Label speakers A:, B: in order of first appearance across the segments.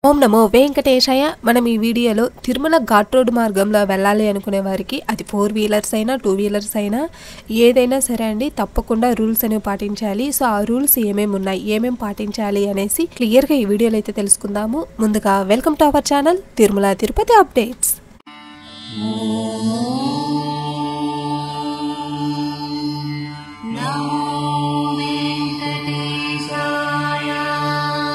A: ఓం నమో వెంకటేశాయ. మనం ఈ వీడియోలో తిరుమల ఘాట్ రోడ్ మార్గంలో వెళ్ళాలి అనుకునే వారికి అది 4 వీలర్స్ అయినా 2 వీలర్స్ అయినా ఏదైనా సరే అండి, తప్పకుండా రూల్స్ అనేవి పాటించాలి. సో ఆ రూల్స్ ఏమేమి ఉన్నాయి, ఏమేమి పాటించాలి అనేసి క్లియర్గా ఈ వీడియోలో అయితే తెలుసుకుందాము. ముందుగా welcome to our channel Tirumala Tirupati updates.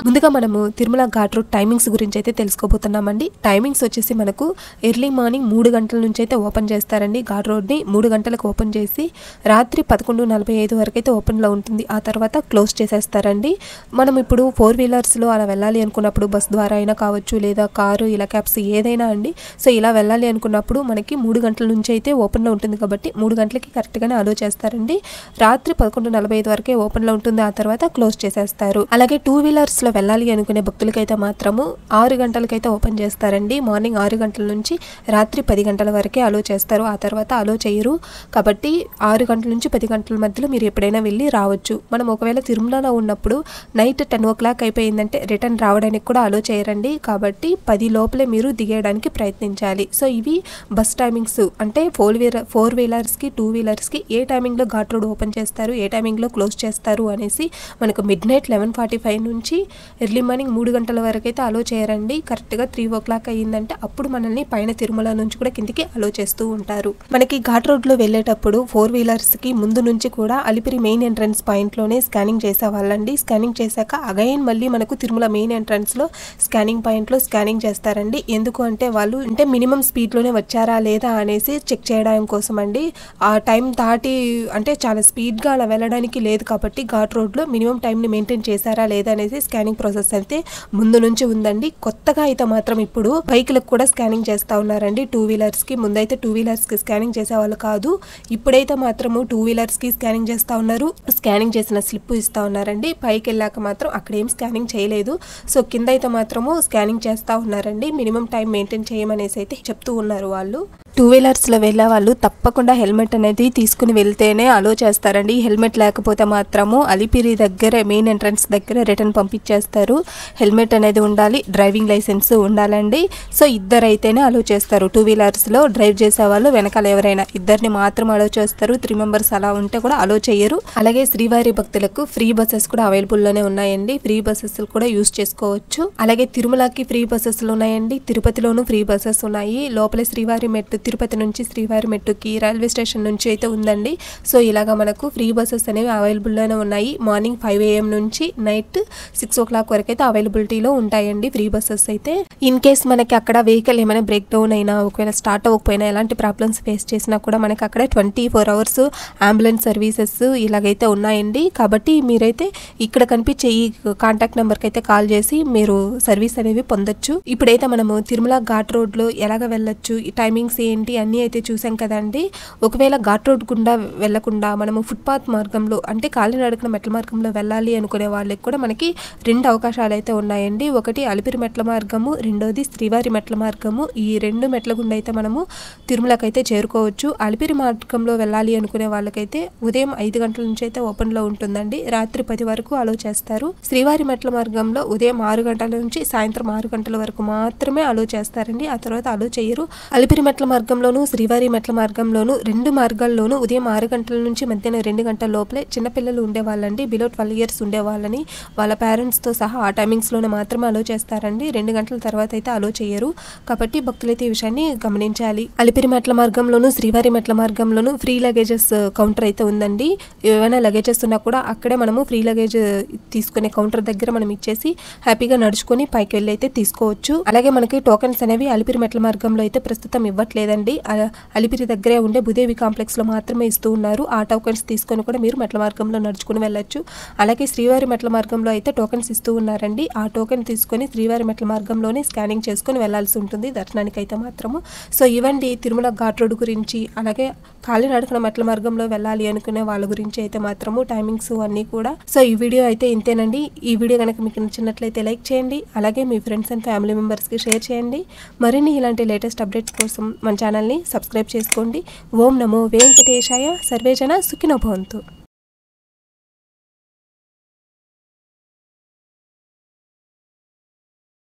A: ముందుగా మనము తిరుమల ఘాట్ రోడ్ టైమింగ్స్ గురించి అయితే తెలుసుకోబోతున్నామండి. టైమింగ్స్ వచ్చేసి మనకు ఎర్లీ మార్నింగ్ 3 గంటల నుంచి అయితే ఓపెన్ చేస్తారండి. ఘాట్ రోడ్ని 3 గంటలకు ఓపెన్ చేసి రాత్రి 11:45 వరకు అయితే ఓపెన్లో ఉంటుంది. ఆ తర్వాత క్లోజ్ చేసేస్తారండి. మనం ఇప్పుడు 4 వీలర్స్లో అలా వెళ్ళాలి అనుకున్నప్పుడు బస్ ద్వారా అయినా కావచ్చు, లేదా కారు ఇలా క్యాబ్స్ ఏదైనా అండి. సో ఇలా వెళ్ళాలి అనుకున్నప్పుడు మనకి 3 గంటల నుంచి అయితే ఓపెన్లో ఉంటుంది కాబట్టి 3 గంటలకి కరెక్ట్గానే అలో చేస్తారండి. రాత్రి 11:45 వరకే ఓపెన్లో ఉంటుంది. ఆ తర్వాత క్లోజ్ చేసేస్తారు. అలాగే 2 వీలర్స్లో వెళ్ళాలి అనుకునే భక్తులకైతే మాత్రము 6 గంటలకైతే ఓపెన్ చేస్తారండి. మార్నింగ్ 6 గంటల నుంచి రాత్రి 10 గంటల వరకే అలో చేస్తారు. ఆ తర్వాత అలో చేయరు. కాబట్టి 6 గంటల నుంచి 10 గంటల మధ్యలో మీరు ఎప్పుడైనా వెళ్ళి రావచ్చు. మనం ఒకవేళ తిరుమలలో ఉన్నప్పుడు నైట్ 10 o'clock అయిపోయిందంటే రిటర్న్ రావడానికి కూడా అలో చేయరండి. కాబట్టి 10 లోపలే మీరు దిగేయడానికి ప్రయత్నించాలి. సో ఇవి బస్ టైమింగ్స్. అంటే 4 వీలర్స్కి 2 వీలర్స్కి ఏ టైమింగ్లో ఘాట్ రోడ్ ఓపెన్ చేస్తారు, ఏ టైమింగ్లో క్లోజ్ చేస్తారు అనేసి మనకు మిడ్నైట్ 11:45 నుంచి ఎర్లీ మార్నింగ్ 3 గంటల వరకు అయితే అలో చేయరండి. కరెక్ట్గా 3 o'clock అయ్యిందంటే అప్పుడు మనల్ని పైన తిరుమల నుంచి కూడా కిందికి అలో చేస్తూ ఉంటారు. మనకి ఘాట్ రోడ్లో వెళ్ళేటప్పుడు 4 వీలర్స్కి ముందు నుంచి కూడా అలిపిరి మెయిన్ ఎంట్రన్స్ పాయింట్లోనే స్కానింగ్ చేసేవాళ్ళండి. స్కానింగ్ చేశాక అగైన్ మళ్ళీ మనకు తిరుమల మెయిన్ ఎంట్రన్స్లో స్కానింగ్ పాయింట్లో స్కానింగ్ చేస్తారండి. ఎందుకు అంటే వాళ్ళు మినిమం స్పీడ్లోనే వచ్చారా లేదా అనేసి చెక్ చేయడం కోసం అండి. ఆ టైం దాటి అంటే చాలా స్పీడ్గా అలా వెళ్ళడానికి లేదు కాబట్టి ఘాట్ రోడ్లో మినిమం టైంని మెయింటైన్ చేశారా లేదా అనేసి స్కానింగ్ ప్రాసెస్ అయితే ముందు నుంచి ఉందండి. కొత్తగా అయితే మాత్రం ఇప్పుడు బైకులకు కూడా స్కానింగ్ చేస్తూ ఉన్నారండి. 2 వీలర్స్కి ముందైతే 2 వీలర్స్కి స్కానింగ్ చేసేవాళ్ళు కాదు. ఇప్పుడైతే మాత్రము 2 వీలర్స్కి స్కానింగ్ చేస్తూ ఉన్నారు. స్కానింగ్ చేసిన స్లిప్ ఇస్తూ ఉన్నారండి. పైకి వెళ్ళాక మాత్రం అక్కడ ఏం స్కానింగ్ చేయలేదు. సో కింద అయితే మాత్రము స్కానింగ్ చేస్తూ ఉన్నారండి. మినిమం టైం మెయింటైన్ చేయమనేసి అయితే చెప్తూ ఉన్నారు వాళ్ళు. 2 వీలర్స్లో వెళ్ళే వాళ్ళు తప్పకుండా హెల్మెట్ అనేది తీసుకుని వెళ్తేనే అలో చేస్తారండి. హెల్మెట్ లేకపోతే మాత్రము అలిపిరి దగ్గర మెయిన్ ఎంట్రన్స్ దగ్గర రిటర్న్ పంపించేస్తారు. హెల్మెట్ అనేది ఉండాలి, డ్రైవింగ్ లైసెన్స్ ఉండాలండి. సో ఇద్దరైతేనే అలో చేస్తారు. 2 వీలర్స్లో డ్రైవ్ చేసే వాళ్ళు వెనకాల ఎవరైనా ఇద్దరిని మాత్రం అలో చేస్తారు. 3 మెంబర్స్ అలా ఉంటే కూడా అలో చేయరు. అలాగే శ్రీవారి భక్తులకు ఫ్రీ బస్సెస్ కూడా అవైలబుల్లోనే ఉన్నాయండి. ఫ్రీ బస్సెస్ కూడా యూస్ చేసుకోవచ్చు. అలాగే తిరుమలకి ఫ్రీ బస్సెస్ ఉన్నాయండి. తిరుపతిలోనూ ఫ్రీ బస్సెస్ ఉన్నాయి. లోపల శ్రీవారి మెట్టు తిరుపతి నుంచి శ్రీవారి మెట్టుకి రైల్వే స్టేషన్ నుంచి అయితే ఉందండి. సో ఇలాగా మనకు ఫ్రీ బస్సెస్ అనేవి అవైలబుల్లోనే ఉన్నాయి. మార్నింగ్ 5 AM నుంచి నైట్ 6 o'clock వరకు అయితే అవైలబిలిటీలో ఉంటాయండి ఫ్రీ బస్సెస్ అయితే. ఇన్ కేస్ మనకి అక్కడ వెహికల్ ఏమైనా బ్రేక్ డౌన్ అయినా, ఒకవేళ స్టార్ట్ అవ్వకపోయినా, ఎలాంటి ప్రాబ్లమ్స్ ఫేస్ చేసినా కూడా మనకి అక్కడ 24 hours అంబులెన్స్ సర్వీసెస్ ఇలాగైతే ఉన్నాయండి. కాబట్టి మీరైతే ఇక్కడ కనిపించే ఈ కాంటాక్ట్ నెంబర్కి అయితే కాల్ చేసి మీరు సర్వీస్ అనేవి పొందొచ్చు. ఇప్పుడైతే మనము తిరుమల ఘాట్ రోడ్లో ఎలాగ వెళ్ళొచ్చు, ఈ టైమింగ్స్ ఏంటి అన్నీ అయితే చూసాం కదండి. ఒకవేళ ఘాట్ రోడ్ గుండా వెళ్లకుండా మనము ఫుట్పాత్ మార్గంలో అంటే కాలినడకన మెట్ల మార్గంలో వెళ్ళాలి అనుకునే వాళ్ళకి కూడా మనకి 2 అవకాశాలు అయితే ఉన్నాయండి. ఒకటి అలిపిరి మెట్ల మార్గము, రెండోది శ్రీవారి మెట్ల మార్గము. ఈ 2 మెట్ల గుండా అయితే మనము తిరుమలకైతే చేరుకోవచ్చు. అలిపిరి మార్గంలో వెళ్ళాలి అనుకునే వాళ్ళకైతే ఉదయం 5 గంటల నుంచి అయితే ఓపెన్లో ఉంటుందండి. రాత్రి 10 వరకు అలో చేస్తారు. శ్రీవారి మెట్ల మార్గంలో ఉదయం 6 గంటల నుంచి సాయంత్రం 6 గంటల వరకు మాత్రమే అలో చేస్తారండి. ఆ తర్వాత అలో చేయరు. అలిపిరి మెట్ల మార్గంలోను శ్రీవారి మెట్ల మార్గంలోను 2 మార్గాల్లోనూ ఉదయం 6 గంటల నుంచి మధ్యాహ్నం 2 గంటల లోపలే చిన్నపిల్లలు ఉండేవాళ్ళండి, బిలో 12 years ఉండేవాళ్ళని వాళ్ళ పేరెంట్స్తో సహా ఆ టైమింగ్స్లోనే మాత్రమే అలో చేస్తారండి. 2 గంటల తర్వాత అయితే అలో చేయరు. కాబట్టి భక్తులైతే ఈ విషయాన్ని గమనించాలి. అలిపిరి మెట్ల మార్గంలోను శ్రీవారి మెట్ల మార్గంలోను ఫ్రీ లగేజెస్ కౌంటర్ అయితే ఉందండి. ఏమైనా లగేజెస్ ఉన్నా కూడా అక్కడే మనము ఫ్రీ లగేజ్ తీసుకునే కౌంటర్ దగ్గర మనం ఇచ్చేసి హ్యాపీగా నడుచుకొని పైకి వెళ్ళి అయితే తీసుకోవచ్చు. అలాగే మనకి టోకెన్స్ అనేవి అలిపిరి మెట్ల మార్గంలో అయితే ప్రస్తుతం ఇవ్వట్లేదండి. అలిపిరి దగ్గరే ఉండే భూదేవి కాంప్లెక్స్లో మాత్రమే ఇస్తూ ఉన్నారు. ఆ టోకెన్స్ తీసుకొని కూడా మీరు మెట్ల మార్గంలో నడుచుకుని వెళ్ళొచ్చు. అలాగే శ్రీవారి మెట్ల మార్గంలో అయితే టోకెన్స్ ఇస్తూ ఉన్నారండి. ఆ టోకెన్ తీసుకొని శ్రీవారి మెట్ల మార్గంలోనే స్కానింగ్ చేసుకొని వెళ్లాల్సి ఉంటుంది దర్శనానికి అయితే మాత్రము. సో ఇవండి తిరుమల ఘాట్ రోడ్ గురించి. అలాగే కాలినడకన మెట్ల మార్గంలో వెళ్ళాలి అనుకునే వాళ్ళ గురించి అయితే మాత్రము టైమింగ్స్ అన్నీ కూడా. సో ఈ వీడియో అయితే ఇంతేనండి. ఈ వీడియో కనుక మీకు నచ్చినట్లయితే లైక్ చేయండి. అలాగే మీ ఫ్రెండ్స్ అండ్ ఫ్యామిలీ మెంబర్స్కి షేర్ చేయండి. మరిన్ని ఇలాంటి లేటెస్ట్ అప్డేట్స్ కోసం మన ఛానల్ని సబ్స్క్రైబ్ చేసుకోండి. ఓం నమో వెంకటేశాయ. సర్వేజన సుఖినో భవంతు.